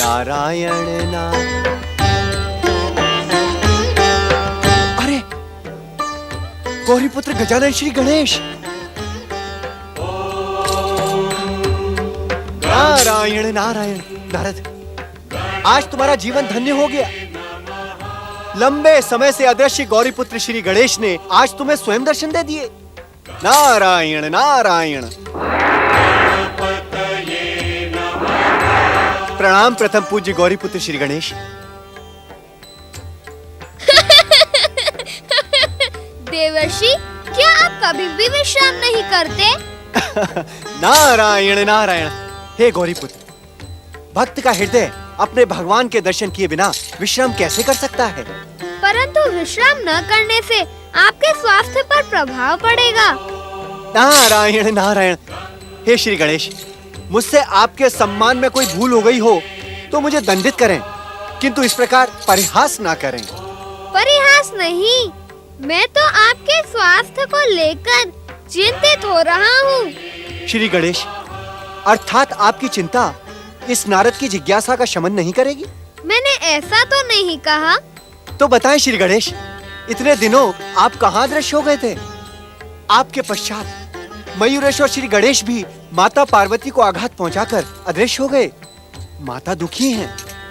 नारायण नारायण। अरे गौरीपुत्र गजानन श्री गणेश, नारायण नारायण। नारद, आज तुम्हारा जीवन धन्य हो गया। लंबे समय से अदृश्य गौरीपुत्र श्री गणेश ने आज तुम्हें स्वयं दर्शन दे दिए। नारायण नारायण। प्रणाम प्रथम पूज्य गौरीपुत्र श्री गणेश। देवर्षि, क्या आप कभी भी विश्राम नहीं करते? नारायण नारायण। हे गौरीपुत्र, भक्त का हृदय अपने भगवान के दर्शन किए बिना विश्राम कैसे कर सकता है? परंतु विश्राम न करने से आपके स्वास्थ्य पर प्रभाव पड़ेगा। नारायण नारायण। हे श्री गणेश, मुझसे आपके सम्मान में कोई भूल हो गई हो तो मुझे दंडित करें, किंतु इस प्रकार परिहास ना करें। परिहास नहीं, मैं तो आपके स्वास्थ्य को लेकर चिंतित हो रहा हूँ। श्री गणेश, अर्थात आपकी चिंता इस नारद की जिज्ञासा का शमन नहीं करेगी? मैंने ऐसा तो नहीं कहा। तो बताएं श्री गणेश, इतने दिनों आप कहाँ दृश्य हो गए थे? आपके पश्चात मयूरेश्वर श्री गणेश भी माता पार्वती को आघात पहुंचाकर अदृश्य हो गए। माता दुखी हैं।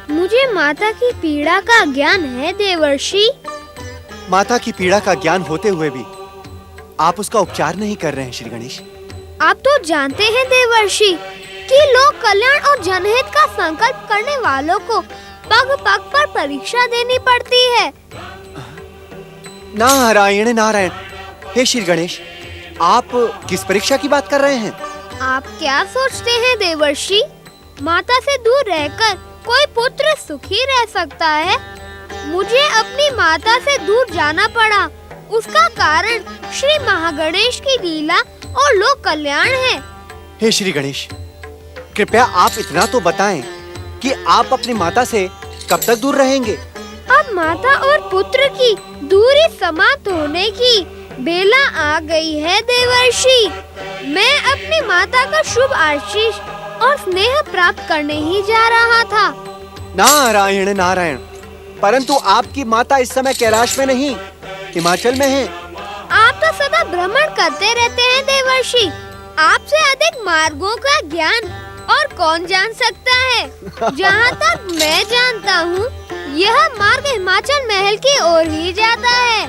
मुझे माता की पीड़ा का ज्ञान है देवर्षि। माता की पीड़ा का ज्ञान होते हुए भी आप उसका उपचार नहीं कर रहे हैं श्री गणेश। आप तो जानते हैं देवर्षि कि लोक कल्याण और जनहित का संकल्प करने वालों को पग पग पर परीक्षा देनी पड़ती है। नारायण नारायण। हे श्री गणेश, आप किस परीक्षा की बात कर रहे हैं? आप क्या सोचते हैं देवर्षि, माता से दूर रहकर कोई पुत्र सुखी रह सकता है? मुझे अपनी माता से दूर जाना पड़ा। उसका कारण श्री महागणेश की लीला और लोक कल्याण है। हे श्री गणेश, कृपया आप इतना तो बताएं कि आप अपनी माता से कब तक दूर रहेंगे? अब माता और पुत्र की दूरी समाप्त होने की बेला आ गई है देवर्षि। मैं अपनी माता का शुभ आशीष और स्नेह प्राप्त करने ही जा रहा था। नारायण नारायण। परंतु आपकी माता इस समय कैलाश में नहीं, हिमाचल में है। आप तो सदा भ्रमण करते रहते हैं देवर्षि। आपसे अधिक मार्गों का ज्ञान और कौन जान सकता है? जहाँ तक मैं जानता हूँ, यह मार्ग हिमाचल महल की ओर ही जाता है।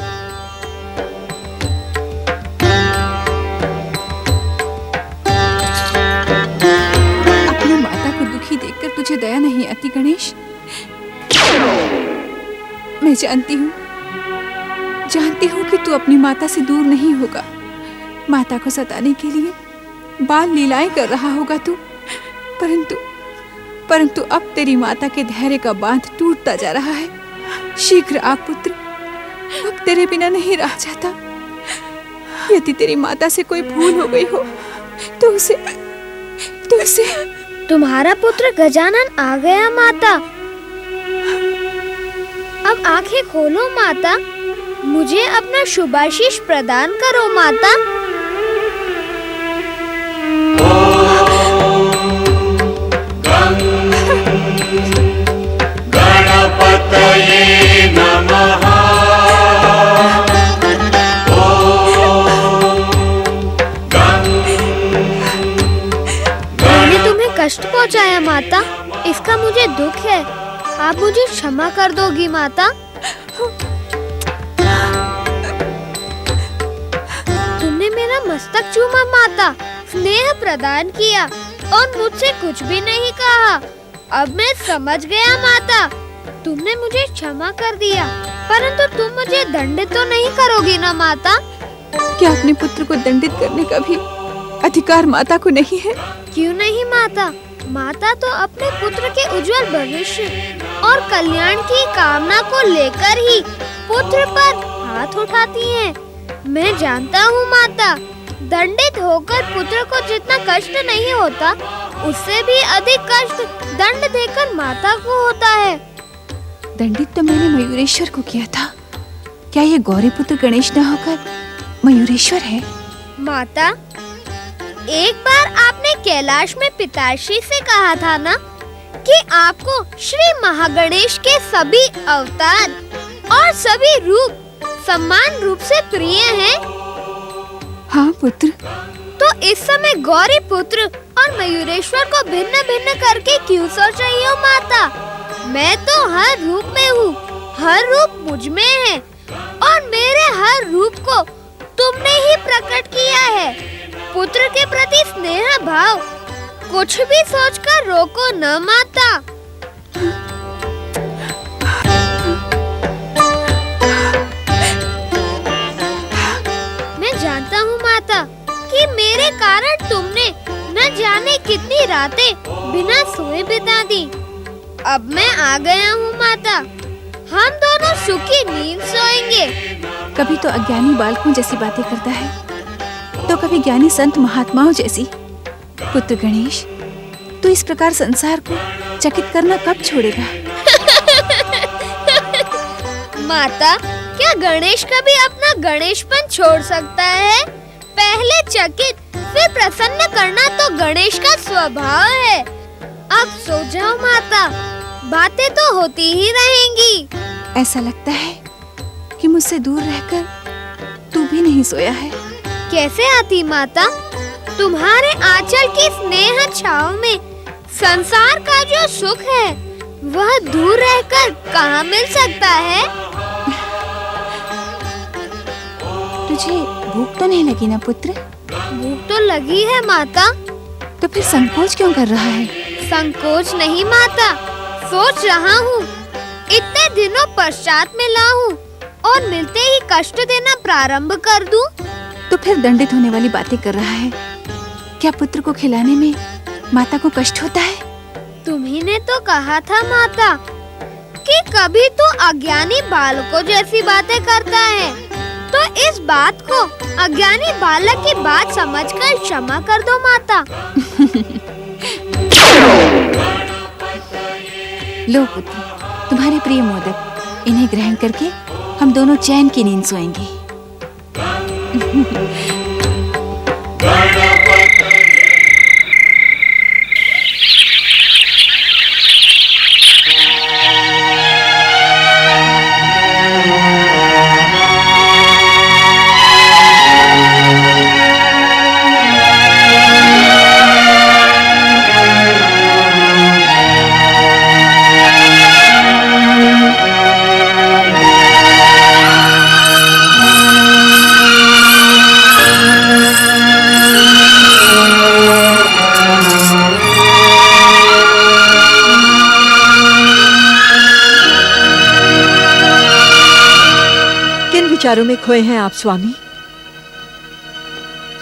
अपनी माता को दुखी देखकर तुझे दया नहीं आती गणेश? मैं जानती हूँ कि तू अपनी माता से दूर नहीं होगा। माता को सताने के लिए बाल लीलाएं कर रहा होगा तू, परंतु अब तेरी माता के धैर्य का बांध टूटता जा रहा है। शीघ्र आ पुत्र, अब तेरे बिना नहीं रहा जाता। यदि तेरी माता से कोई भूल हो गई हो तो उसे तुम्हारा पुत्र गजानन आ गया माता। अब आंखें खोलो माता, मुझे अपना शुभाशीष प्रदान करो माता। गणपतये नमः। मैंने तुम्हें कष्ट पहुंचाया माता, इसका मुझे दुख है। आप मुझे क्षमा कर दोगी माता? तुमने मेरा मस्तक चूमा माता, स्नेह प्रदान किया और मुझसे कुछ भी नहीं कहा। अब मैं समझ गया माता, तुमने मुझे क्षमा कर दिया, परंतु तुम मुझे दंडित तो नहीं करोगी ना माता? क्या अपने पुत्र को दंडित करने का भी अधिकार माता को नहीं है? क्यों नहीं माता? माता तो अपने पुत्र के उज्जवल भविष्य और कल्याण की कामना को लेकर ही पुत्र पर हाथ उठाती हैं। मैं जानता हूँ माता, दंडित होकर पुत्र को जितना कष्ट नहीं होता, उससे भी अधिक कष्ट दंड देकर माता को होता है। दंडित तो मैंने मयूरेश्वर को किया था। क्या ये गौरीपुत्र गणेश न होकर मयूरेश्वर है? माता, एक बार आपने कैलाश में पिताश्री से कहा था ना कि आपको श्री महागणेश के सभी अवतार और सभी रूप समान रूप से प्रिय हैं? हाँ पुत्र। तो इस समय गौरी पुत्र और मयूरेश्वर को भिन्न भिन्न करके क्यों सोच रही हो माता? मैं तो हर रूप में हूँ, हर रूप मुझ में है और मेरे हर रूप को तुमने ही प्रकट किया है। पुत्र के प्रति स्नेह भाव कुछ भी सोचकर रोको न माता। मैं जानता हूँ माता कि मेरे कारण तुमने न जाने कितनी रातें बिना सोए बिता दी। अब मैं आ गया हूँ माता, हम दोनों सुखी नींद सोएंगे। कभी तो अज्ञानी बालकों जैसी बातें करता है, तो कभी ज्ञानी संत महात्माओं जैसी। पुत्र गणेश, तू इस प्रकार संसार को चकित करना कब छोड़ेगा? माता, क्या गणेश कभी अपना गणेशपन छोड़ सकता है? पहले चकित फिर प्रसन्न करना तो गणेश का स्वभाव है। अब सो जाओ माता, बातें तो होती ही रहेंगी। ऐसा लगता है कि मुझसे दूर रहकर तू भी नहीं सोया है। कैसे आती माता? तुम्हारे आंचल की स्नेह छाव में संसार का जो सुख है वह दूर रहकर कहाँ मिल सकता है? तुझे भूख तो नहीं लगी ना पुत्र? भूख तो लगी है माता। तो फिर संकोच क्यों कर रहा है? संकोच नहीं माता, सोच रहा हूँ इतने दिनों पश्चात मिला हूँ और मिलते ही कष्ट देना प्रारंभ कर दूं? तो फिर दंडित होने वाली बातें कर रहा है। क्या पुत्र को खिलाने में माता को कष्ट होता है? तुम्ही ने तो कहा था माता कि कभी तो अज्ञानी बालकों जैसी बातें करता है, तो इस बात को अज्ञानी बालक की बात समझकर क्षमा कर दो माता। लो पुत्र, तुम्हारे प्रिय मोदक, इन्हें ग्रहण करके हम दोनों चैन की नींद सोएंगे। विचारों में खोए हैं आप स्वामी?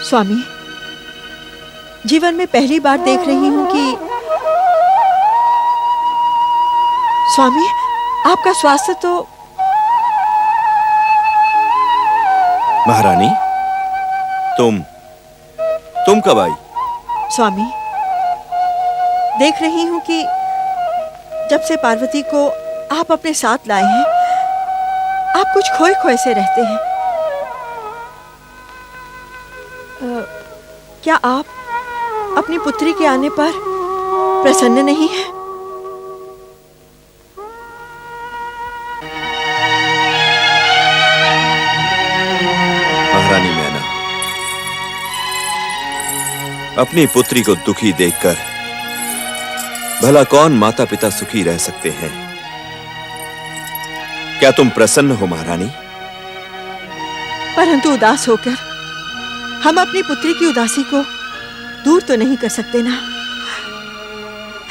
स्वामी, जीवन में पहली बार देख रही हूं कि स्वामी आपका स्वास्थ्य तो। महारानी, तुम कब आई? स्वामी, देख रही हूं कि जब से पार्वती को आप अपने साथ लाए हैं आप कुछ खोए खोए से रहते हैं। क्या आप अपनी पुत्री के आने पर प्रसन्न नहीं हैं? महारानी मैना, अपनी पुत्री को दुखी देखकर भला कौन माता पिता सुखी रह सकते हैं? क्या तुम प्रसन्न हो महारानी? परंतु उदास होकर हम अपनी पुत्री की उदासी को दूर तो नहीं कर सकते ना।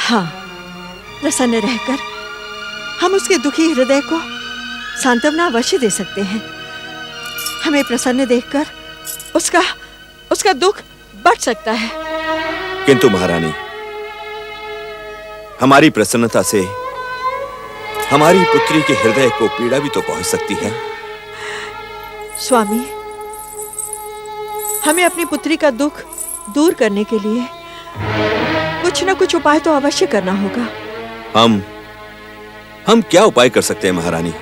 हाँ, प्रसन्न रहकर हम उसके दुखी हृदय को सांत्वना अवश्य दे सकते हैं। हमें प्रसन्न देखकर उसका दुख बढ़ सकता है। किंतु महारानी, हमारी प्रसन्नता से हमारी पुत्री के हृदय को पीड़ा भी तो पहुंच सकती है। स्वामी, हमें अपनी पुत्री का दुख दूर करने के लिए कुछ न कुछ उपाय तो अवश्य करना होगा। हम क्या उपाय कर सकते हैं महारानी?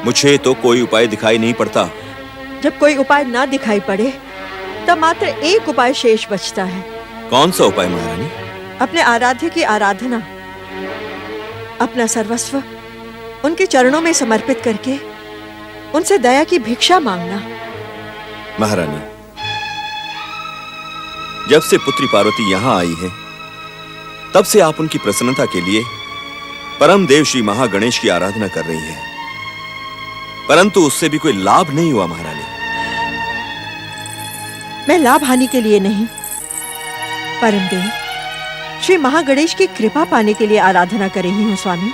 मुझे तो कोई उपाय दिखाई नहीं पड़ता। जब कोई उपाय ना दिखाई पड़े तब मात्र एक उपाय शेष बचता है। कौन सा उपाय महारानी? अपने आराध्य की आराधना अपना सर्वस्व उनके चरणों में समर्पित करके उनसे दया की भिक्षा मांगना। महारानी, जब से पुत्री पार्वती यहां आई है, तब से आप उनकी प्रसन्नता के लिए परम देव श्री महागणेश की आराधना कर रही हैं, परंतु उससे भी कोई लाभ नहीं हुआ महारानी। मैं लाभ हानि के लिए नहीं, परमदेव श्री महागणेश की कृपा पाने के लिए आराधना कर रही हूं स्वामी।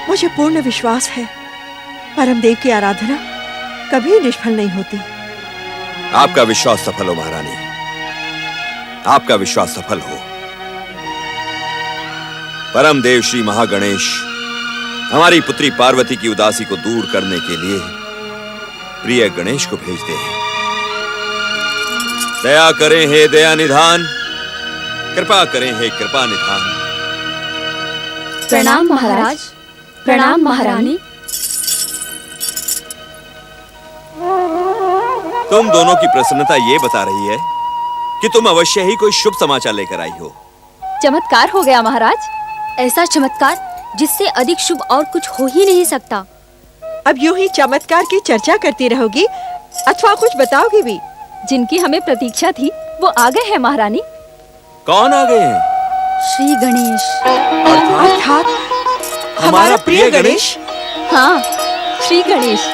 मुझे पूर्ण विश्वास है परमदेव की आराधना कभी निष्फल नहीं होती। आपका विश्वास सफल हो महारानी, आपका विश्वास सफल हो। परम देव श्री महागणेश हमारी पुत्री पार्वती की उदासी को दूर करने के लिए प्रिय गणेश को भेजते हैं। दया करें हे दया निधान, कृपा करें हे कृपा निधान। प्रणाम महाराज, प्रणाम महारानी। तुम दोनों की प्रसन्नता ये बता रही है कि तुम अवश्य ही कोई शुभ समाचार लेकर आई हो। चमत्कार हो गया महाराज, ऐसा चमत्कार जिससे अधिक शुभ और कुछ हो ही नहीं सकता। अब यूं ही चमत्कार की चर्चा करती रहोगी अथवा कुछ बताओगी भी? जिनकी हमें प्रतीक्षा थी वो आ गए हैं महारानी। कौन आ गए हैं? श्री गणेश। अर्थात हमारा प्रिय गणेश। हाँ, श्री गणेश।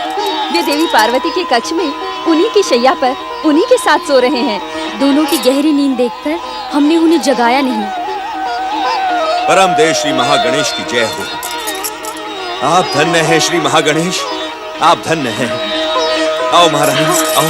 वे देवी पार्वती के कक्ष में उन्हीं की शैया पर उन्हीं के साथ सो रहे हैं। दोनों की गहरी नींद देखकर हमने उन्हें जगाया नहीं। परम देव श्री महागणेश की जय हो। आप धन्य हैं श्री महागणेश, आप धन्य हैं। आओ महारानी, आओ।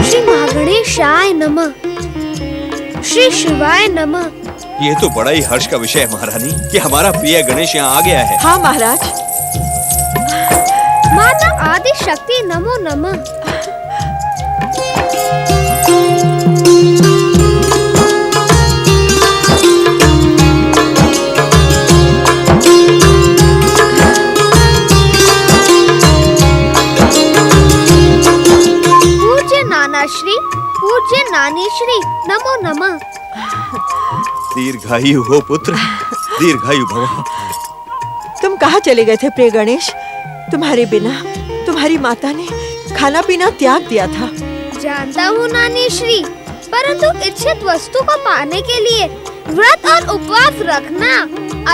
श्री महागणेशाय नमः, श्री शिवाय नमः। ये तो बड़ा ही हर्ष का विषय है महारानी कि हमारा प्रिय गणेश यहाँ आ गया है। हाँ महाराज। माता आदि शक्ति नमो नमः। पूज्य नाना श्री, पूज्य नानी श्री नमो नमः। दीर्घायु हो पुत्र, दीर्घायु भव। तुम कहाँ चले गए थे प्रिय गणेश? तुम्हारे बिना तुम्हारी माता ने खाना पीना त्याग दिया था। जानता हूँ नानी श्री, परंतु इच्छित वस्तु को पाने के लिए व्रत और उपवास रखना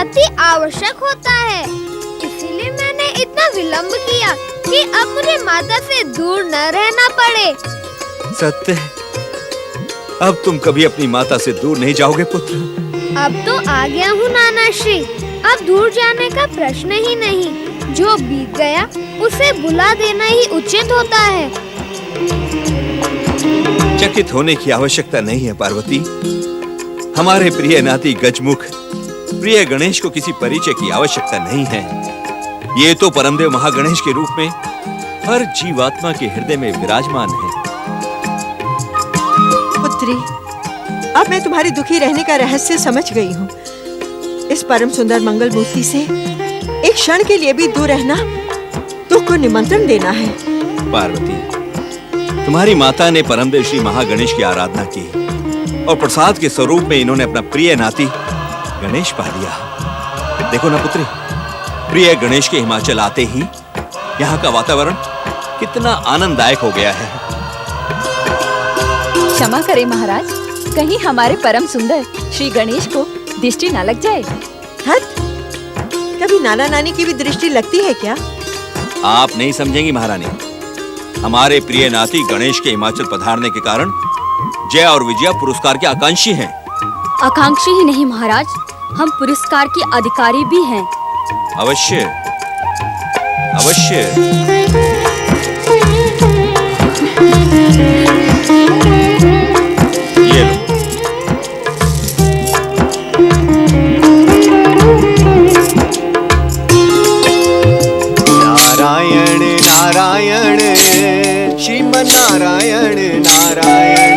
अति आवश्यक होता है। इसीलिए मैंने इतना विलंब किया कि अब मुझे माता से दूर न रहना पड़े। सत्य, अब तुम कभी अपनी माता से दूर नहीं जाओगे पुत्र। अब तो आ गया हूँ नाना श्री, अब दूर जाने का प्रश्न ही नहीं। जो बीत गया उसे भुला देना ही उचित होता है। चकित होने की आवश्यकता नहीं है पार्वती। हमारे प्रिय नाती गजमुख प्रिय गणेश को किसी परिचय की आवश्यकता नहीं है। ये तो परमदेव महागणेश के रूप में हर जीवात्मा के हृदय में विराजमान है। पुत्री, अब मैं तुम्हारी दुखी रहने का रहस्य समझ गई हूँ। इस परम सुंदर मंगल मूर्ति से एक क्षण के लिए भी दूर रहना दुख को निमंत्रण देना है। पार्वती, तुम्हारी माता ने परमदेव श्री महागणेश की आराधना की और प्रसाद के स्वरूप में इन्होंने अपना प्रिय नाती गणेश पा लिया। देखो ना पुत्री, प्रिय गणेश के हिमाचल आते ही यहाँ का वातावरण कितना आनंददायक हो गया है। क्षमा करें महाराज, कहीं हमारे परम सुंदर श्री गणेश को दृष्टि न लग जाए। हट, कभी नाना नानी की भी दृष्टि लगती है क्या? आप नहीं समझेंगी महारानी। हमारे प्रिय नाती गणेश के हिमाचल पधारने के कारण जय और विजया पुरस्कार के आकांक्षी हैं। आकांक्षी ही नहीं महाराज, हम पुरस्कार के अधिकारी भी हैं। अवश्य, अवश्य। ये लो। नारायण नारायण श्रीमन नारायण नारायण।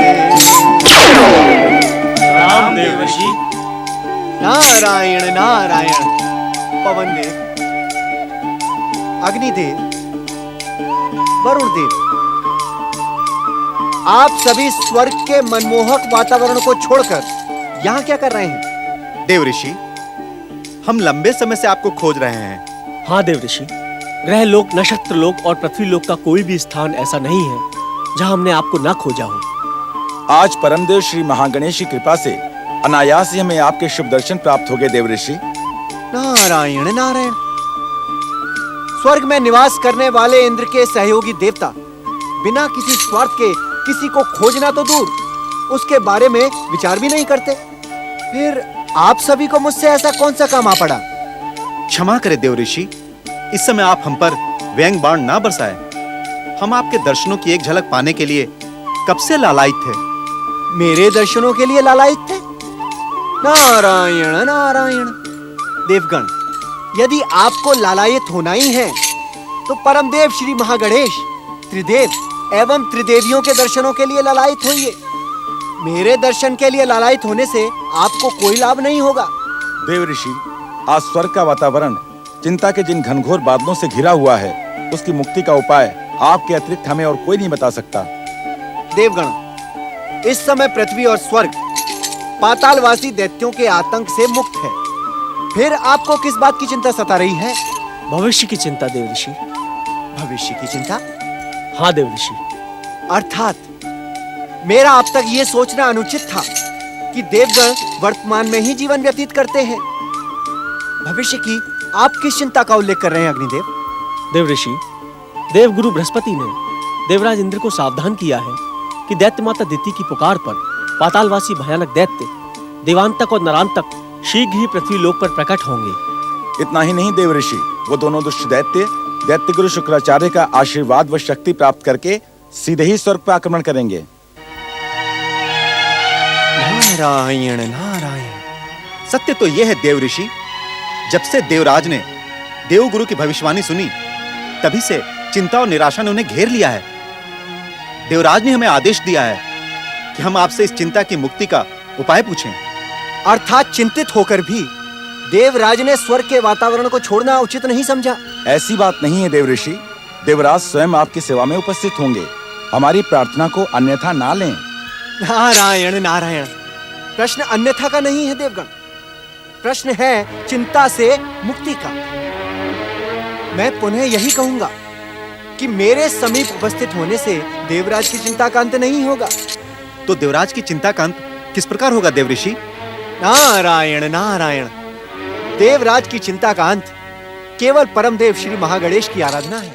रामदेव ऋषि, नारायण नारायण। पवन देव, अग्निदेव, वरुण देव, आप सभी स्वर्ग के मनमोहक वातावरण को छोड़कर यहाँ क्या कर रहे हैं? देव ऋषि, हम लंबे समय से आपको खोज रहे हैं। हाँ देव ऋषि, ग्रह लोक, नक्षत्र लोक और पृथ्वी लोक का कोई भी स्थान ऐसा नहीं है जहाँ हमने आपको ना खोजा हो। आज परमदेव श्री महागणेश की कृपा से अनायास ही हमें आपके शुभ दर्शन प्राप्त हो गए देव ऋषि। नारायण नारायण। स्वर्ग में निवास करने वाले इंद्र के सहयोगी देवता बिना किसी स्वार्थ के किसी को खोजना तो दूर, उसके बारे में विचार भी नहीं करते। फिर आप सभी को मुझसे ऐसा कौन सा काम आ पड़ा? क्षमा करें देव ऋषि, इस समय आप हम पर व्यंग बाण ना बरसाएं। हम आपके दर्शनों की एक झलक पाने के लिए कब से लालायित थे। मेरे दर्शनों के लिए लालायित थे? नारायण नारायण। देवगण, यदि आपको लालायित होना ही है तो परमदेव श्री महागणेश, त्रिदेव एवं त्रिदेवियों के दर्शनों के लिए लालायित होइए। मेरे दर्शन के लिए लालायित होने से आपको कोई लाभ नहीं होगा। देव ऋषि, आज स्वर्ग का वातावरण चिंता के जिन घनघोर बादलों से घिरा हुआ है, उसकी मुक्ति का उपाय आपके अतिरिक्त हमें और कोई नहीं बता सकता। देवगण, इस समय पृथ्वी और स्वर्ग पातालवासी दैत्यों के आतंक से मुक्त है। फिर आपको किस बात की चिंता सता रही है? भविष्य की चिंता देव ऋषि। भविष्य की चिंता? हाँ देव ऋषि। अर्थात मेरा अब तक ये सोचना अनुचित था कि देवगण वर्तमान में ही जीवन व्यतीत करते हैं। भविष्य की आप किस चिंता का उल्लेख कर रहे हैं अग्निदेव? देव ऋषि, देवगुरु बृहस्पति ने देवराज इंद्र को सावधान किया है कि दैत्य माता दिति की पुकार पर पातालवासी भयानक दैत्य देवांतक और नरांतक शीघ्र ही पृथ्वी लोक पर प्रकट होंगे। इतना ही नहीं देव ऋषि, वो दोनों दुष्ट दैत्य दैत्य गुरु शुक्राचार्य का आशीर्वाद व शक्ति प्राप्त करके सीधे ही स्वर्ग पर आक्रमण करेंगे। नारायण नारायण। सत्य तो यह है देव ऋषि, जब से देवराज ने देवगुरु की भविष्यवाणी सुनी, तभी से चिंता और निराशा ने उन्हें घेर लिया है। देवराज ने हमें आदेश दिया है कि हम आपसे इस चिंता की मुक्ति का उपाय पूछें। अर्थात चिंतित होकर भी देवराज ने स्वर्ग के वातावरण को छोड़ना उचित नहीं समझा। ऐसी बात नहीं है देव ऋषि, देवराज स्वयं आपकी सेवा में उपस्थित होंगे। हमारी प्रार्थना को अन्यथा ना लें। नारायण नारायण। प्रश्न अन्यथा का नहीं है देवगण, प्रश्न है चिंता से मुक्ति का। मैं पुनः यही कहूंगा कि मेरे समीप उपस्थित होने से देवराज की चिंता का अंत नहीं होगा। तो देवराज की चिंता का अंत किस प्रकार होगा देव ऋषि? नारायण नारायण। देवराज की चिंता का अंत केवल परमदेव श्री महागणेश की आराधना है।